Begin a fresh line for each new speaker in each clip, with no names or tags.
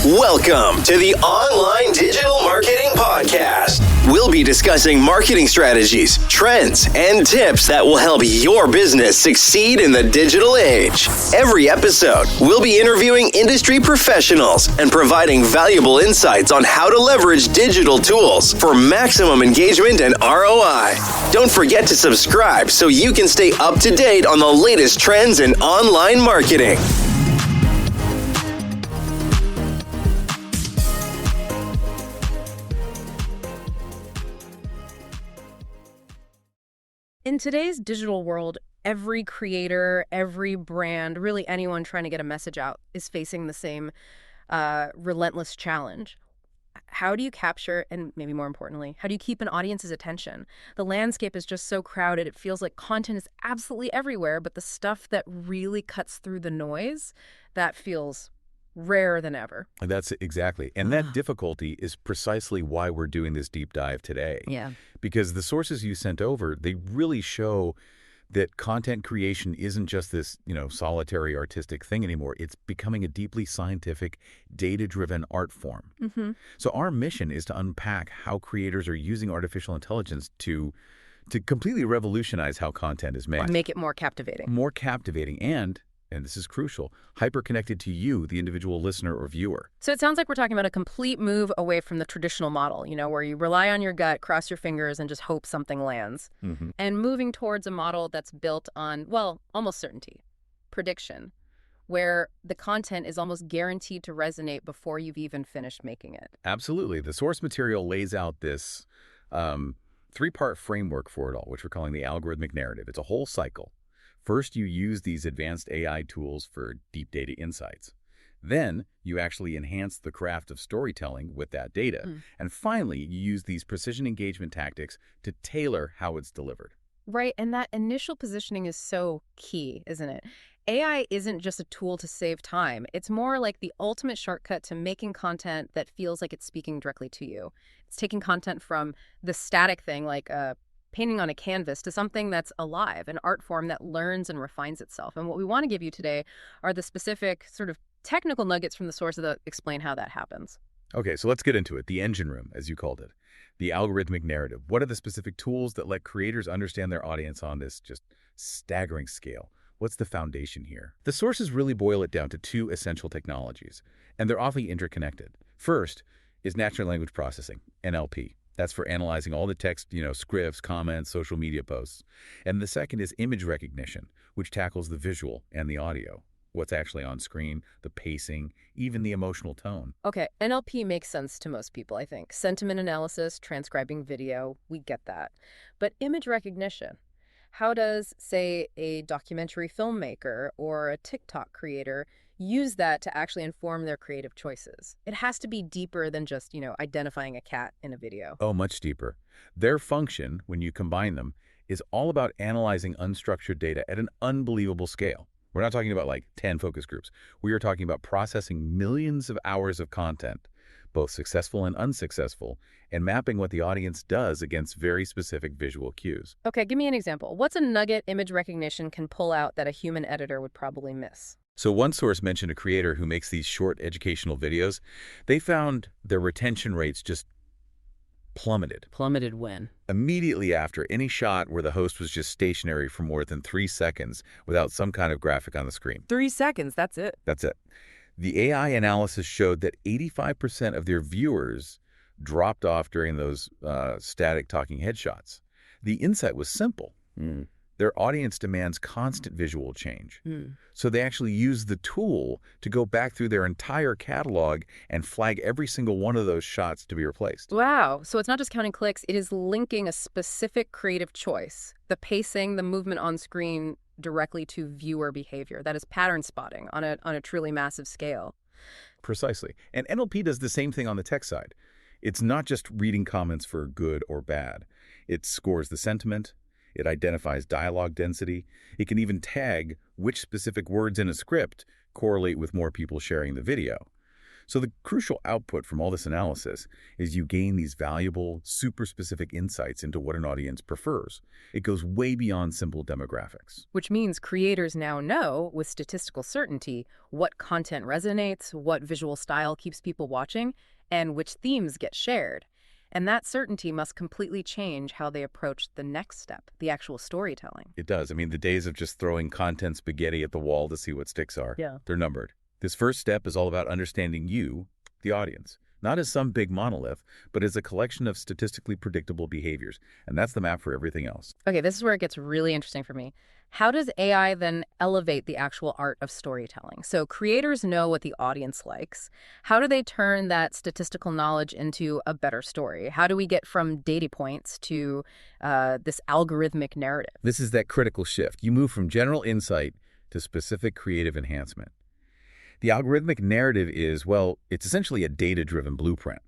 Welcome to the Online Digital Marketing Podcast. We'll be discussing marketing strategies, trends, and tips that will help your business succeed in the digital age. Every episode, we'll be interviewing industry professionals and providing valuable insights on how to leverage digital tools for maximum engagement and ROI. Don't forget to subscribe so you can stay up to date on the latest trends in online marketing.
In today's digital world, every creator, every brand, really anyone trying to get a message out is facing the same relentless challenge. How do you capture, and maybe more importantly, how do you keep an audience's attention? The landscape is just so crowded. It feels like content is absolutely everywhere, but the stuff that really cuts through the noise, that feels rarer than ever.
That's exactly. And that difficulty is precisely why we're doing this deep dive today.
Yeah.
Because the sources you sent over, they really show that content creation isn't just this, solitary artistic thing anymore. It's becoming a deeply scientific, data-driven art form.
Mm-hmm.
So our mission is to unpack how creators are using artificial intelligence to completely revolutionize how content is made.
Make it more captivating.
More captivating and this is crucial, hyper-connected to you, the individual listener or viewer.
So it sounds like we're talking about a complete move away from the traditional model, where you rely on your gut, cross your fingers, and just hope something lands.
Mm-hmm.
And moving towards a model that's built on, almost certainty, prediction, where the content is almost guaranteed to resonate before you've even finished making it.
Absolutely. The source material lays out this three-part framework for it all, which we're calling the algorithmic narrative. It's a whole cycle. First, you use these advanced AI tools for deep data insights. Then, you actually enhance the craft of storytelling with that data. And finally, you use these precision engagement tactics to tailor how it's delivered.
Right, and that initial positioning is so key, isn't it? AI isn't just a tool to save time. It's more like the ultimate shortcut to making content that feels like it's speaking directly to you. It's taking content from the static thing, like painting on a canvas, to something that's alive, an art form that learns and refines itself. And what we want to give you today are the specific sort of technical nuggets from the source that explain how that happens.
Okay, so let's get into it. The engine room, as you called it. The algorithmic narrative. What are the specific tools that let creators understand their audience on this just staggering scale? What's the foundation here? The sources really boil it down to two essential technologies, and they're awfully interconnected. First is natural language processing, NLP. That's for analyzing all the text, scripts, comments, social media posts. And the second is image recognition, which tackles the visual and the audio, what's actually on screen, the pacing, even the emotional tone.
Okay, NLP makes sense to most people, I think. Sentiment analysis, transcribing video, we get that. But image recognition, how does, say, a documentary filmmaker or a TikTok creator use that to actually inform their creative choices? It has to be deeper than just, identifying a cat in a video.
Oh, much deeper. Their function, when you combine them, is all about analyzing unstructured data at an unbelievable scale. We're not talking about like 10 focus groups. We are talking about processing millions of hours of content, both successful and unsuccessful, and mapping what the audience does against very specific visual cues.
Okay, give me an example. What's a nugget image recognition can pull out that a human editor would probably miss?
So one source mentioned a creator who makes these short educational videos. They found their retention rates just plummeted.
Plummeted when?
Immediately after any shot where the host was just stationary for more than 3 seconds without some kind of graphic on the screen.
3 seconds, that's it.
That's it. The AI analysis showed that 85% of their viewers dropped off during those static talking headshots. The insight was simple. Their audience demands constant visual change. So they actually use the tool to go back through their entire catalog and flag every single one of those shots to be replaced.
Wow. So it's not just counting clicks, it is linking a specific creative choice, the pacing, the movement on screen, directly to viewer behavior. That is pattern spotting on a truly massive scale.
Precisely. And NLP does the same thing on the tech side. It's not just reading comments for good or bad. It scores the sentiment. It identifies dialogue density. It can even tag which specific words in a script correlate with more people sharing the video. So the crucial output from all this analysis is you gain these valuable, super specific insights into what an audience prefers. It goes way beyond simple demographics.
Which means creators now know with statistical certainty what content resonates, what visual style keeps people watching, and which themes get shared. And that certainty must completely change how they approach the next step, the actual storytelling.
It does. I mean, the days of just throwing content spaghetti at the wall to see what sticks are, they're numbered. This first step is all about understanding you, the audience, not as some big monolith, but as a collection of statistically predictable behaviors. And that's the map for everything else.
Okay, this is where it gets really interesting for me. How does AI then elevate the actual art of storytelling? So creators know what the audience likes. How do they turn that statistical knowledge into a better story? How do we get from data points to this algorithmic narrative?
This is that critical shift. You move from general insight to specific creative enhancement. The algorithmic narrative is, well, it's essentially a data-driven blueprint.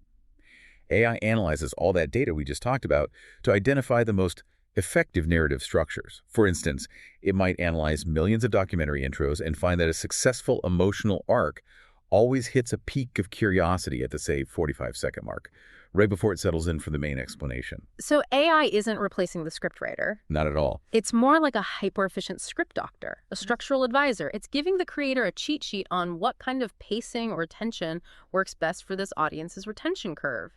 AI analyzes all that data we just talked about to identify the most effective narrative structures. For instance, it might analyze millions of documentary intros and find that a successful emotional arc always hits a peak of curiosity at the, say, 45-second mark, right before it settles in for the main explanation.
So AI isn't replacing the scriptwriter.
Not at all.
It's more like a hyper-efficient script doctor, a structural advisor. It's giving the creator a cheat sheet on what kind of pacing or tension works best for this audience's retention curve.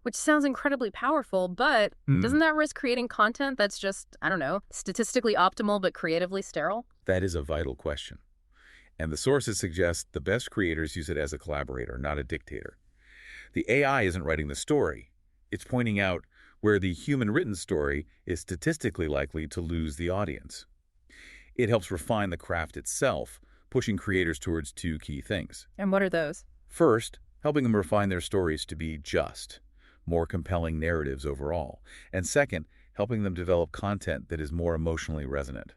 Which sounds incredibly powerful, but doesn't that risk creating content that's just, I don't know, statistically optimal but creatively sterile?
That is a vital question. And the sources suggest the best creators use it as a collaborator, not a dictator. The AI isn't writing the story. It's pointing out where the human-written story is statistically likely to lose the audience. It helps refine the craft itself, pushing creators towards two key things.
And what are those?
First, helping them refine their stories to be just, more compelling narratives overall. And second, helping them develop content that is more emotionally resonant.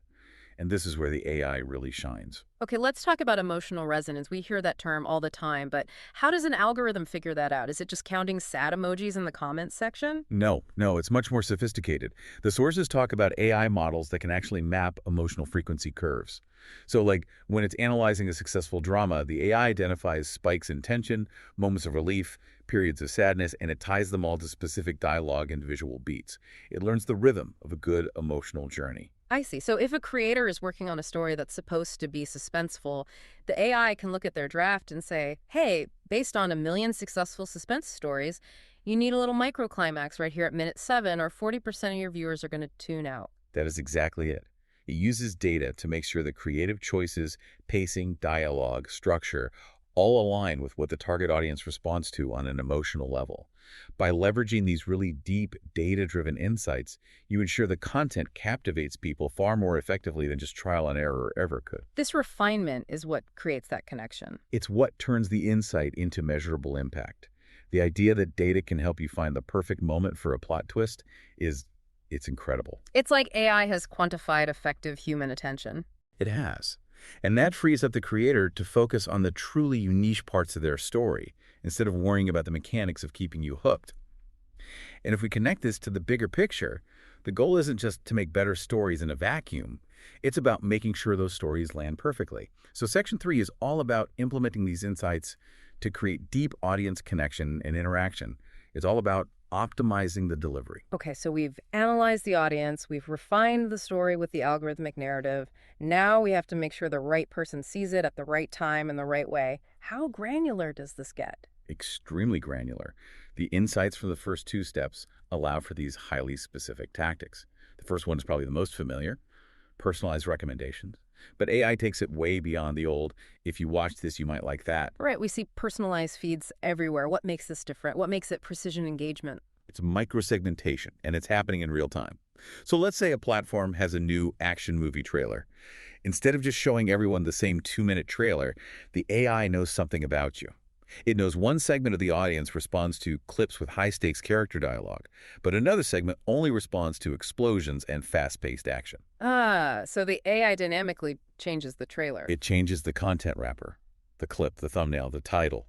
And this is where the AI really shines.
Okay, let's talk about emotional resonance. We hear that term all the time, but how does an algorithm figure that out? Is it just counting sad emojis in the comments section?
No, it's much more sophisticated. The sources talk about AI models that can actually map emotional frequency curves. So like when it's analyzing a successful drama, the AI identifies spikes in tension, moments of relief, periods of sadness, and it ties them all to specific dialogue and visual beats. It learns the rhythm of a good emotional journey.
I see. So if a creator is working on a story that's supposed to be suspenseful, the AI can look at their draft and say, hey, based on 1 million successful suspense stories, you need a little microclimax right here at minute 7 or 40% of your viewers are going to tune out.
That is exactly it. It uses data to make sure the creative choices, pacing, dialogue, structure all align with what the target audience responds to on an emotional level. By leveraging these really deep, data-driven insights, you ensure the content captivates people far more effectively than just trial and error ever could.
This refinement is what creates that connection.
It's what turns the insight into measurable impact. The idea that data can help you find the perfect moment for a plot twist it's incredible.
It's like AI has quantified effective human attention.
It has. And that frees up the creator to focus on the truly unique parts of their story, instead of worrying about the mechanics of keeping you hooked. And if we connect this to the bigger picture, the goal isn't just to make better stories in a vacuum. It's about making sure those stories land perfectly. So Section 3 is all about implementing these insights to create deep audience connection and interaction. It's all about optimizing the delivery.
Okay, so we've analyzed the audience, we've refined the story with the algorithmic narrative. Now we have to make sure the right person sees it at the right time and the right way. How granular does this get?
Extremely granular. The insights from the first 2 steps allow for these highly specific tactics. The first one is probably the most familiar, personalized recommendations. But AI takes it way beyond the old, if you watch this, you might like that.
Right, we see personalized feeds everywhere. What makes this different? What makes it precision engagement?
It's microsegmentation, and it's happening in real time. So let's say a platform has a new action movie trailer. Instead of just showing everyone the same 2-minute trailer, the AI knows something about you. It knows one segment of the audience responds to clips with high-stakes character dialogue, but another segment only responds to explosions and fast-paced action.
So the AI dynamically changes the trailer.
It changes the content wrapper, the clip, the thumbnail, the title.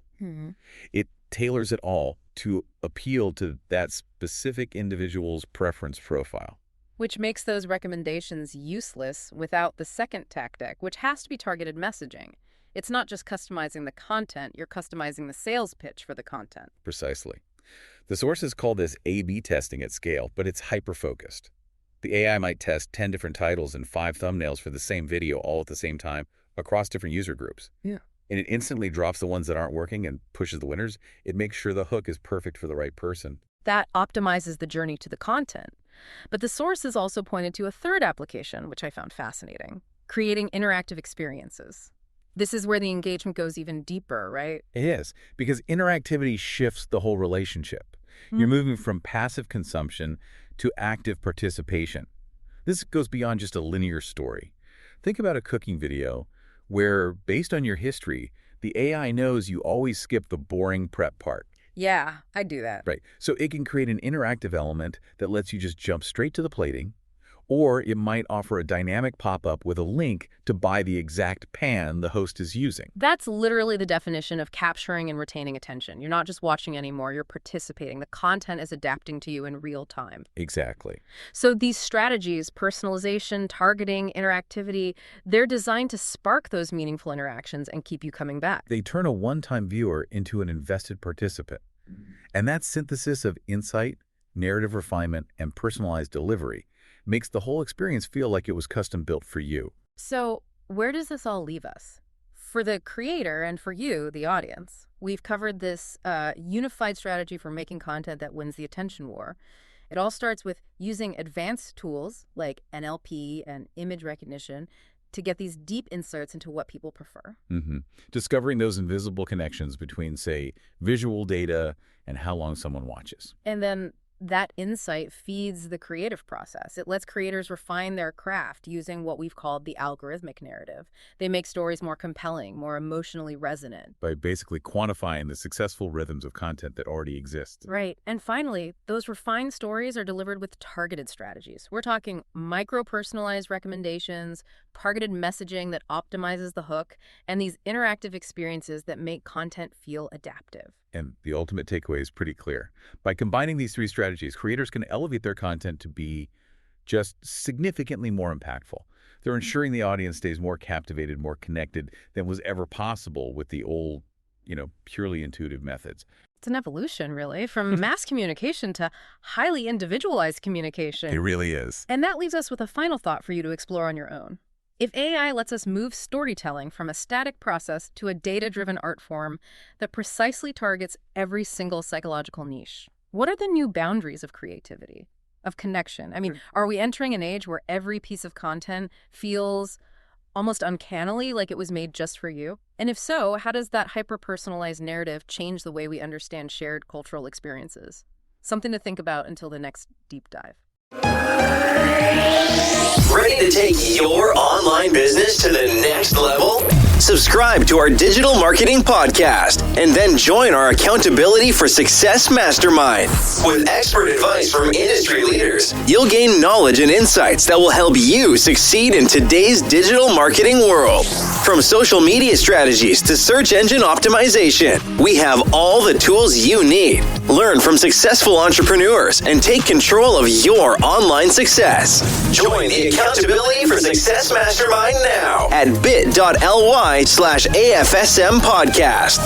It tailors it all to appeal to that specific individual's preference profile.
Which makes those recommendations useless without the second tactic, which has to be targeted messaging. It's not just customizing the content, you're customizing the sales pitch for the content.
Precisely. The sources call this A/B testing at scale, but it's hyper-focused. The AI might test 10 different titles and 5 thumbnails for the same video all at the same time across different user groups.
Yeah.
And it instantly drops the ones that aren't working and pushes the winners. It makes sure the hook is perfect for the right person.
That optimizes the journey to the content. But the sources also pointed to a third application, which I found fascinating: creating interactive experiences. This is where the engagement goes even deeper, right?
It is, because interactivity shifts the whole relationship. You're moving from passive consumption to active participation. This goes beyond just a linear story. Think about a cooking video where, based on your history, the AI knows you always skip the boring prep part.
Yeah, I do that.
Right. So it can create an interactive element that lets you just jump straight to the plating, or it might offer a dynamic pop-up with a link to buy the exact pan the host is using.
That's literally the definition of capturing and retaining attention. You're not just watching anymore, you're participating. The content is adapting to you in real time.
Exactly.
So these strategies, personalization, targeting, interactivity, they're designed to spark those meaningful interactions and keep you coming back.
They turn a one-time viewer into an invested participant. And that synthesis of insight, narrative refinement, and personalized delivery makes the whole experience feel like it was custom built for you.
So where does this all leave us? For the creator and for you, the audience, we've covered this unified strategy for making content that wins the attention war. It all starts with using advanced tools like NLP and image recognition to get these deep insights into what people prefer.
Discovering those invisible connections between, say, visual data and how long someone watches.
And then that insight feeds the creative process. It lets creators refine their craft using what we've called the algorithmic narrative. They make stories more compelling, more emotionally resonant.
By basically quantifying the successful rhythms of content that already exist.
Right. And finally, those refined stories are delivered with targeted strategies. We're talking micro-personalized recommendations, targeted messaging that optimizes the hook, and these interactive experiences that make content feel adaptive.
And the ultimate takeaway is pretty clear. By combining these 3 strategies, creators can elevate their content to be just significantly more impactful. They're ensuring the audience stays more captivated, more connected than was ever possible with the old, purely intuitive methods.
It's an evolution, really, from mass communication to highly individualized communication.
It really is.
And that leaves us with a final thought for you to explore on your own. If AI lets us move storytelling from a static process to a data-driven art form that precisely targets every single psychological niche, what are the new boundaries of creativity, of connection? I mean, are we entering an age where every piece of content feels almost uncannily like it was made just for you? And if so, how does that hyper-personalized narrative change the way we understand shared cultural experiences? Something to think about until the next deep dive.
Ready to take your online business to the next level? Subscribe to our digital marketing podcast and then join our Accountability for Success Mastermind. With expert advice from industry leaders, you'll gain knowledge and insights that will help you succeed in today's digital marketing world. From social media strategies to search engine optimization, we have all the tools you need. Learn from successful entrepreneurs and take control of your online success. Join the Accountability for Success Mastermind now at bit.ly/AFSM podcast.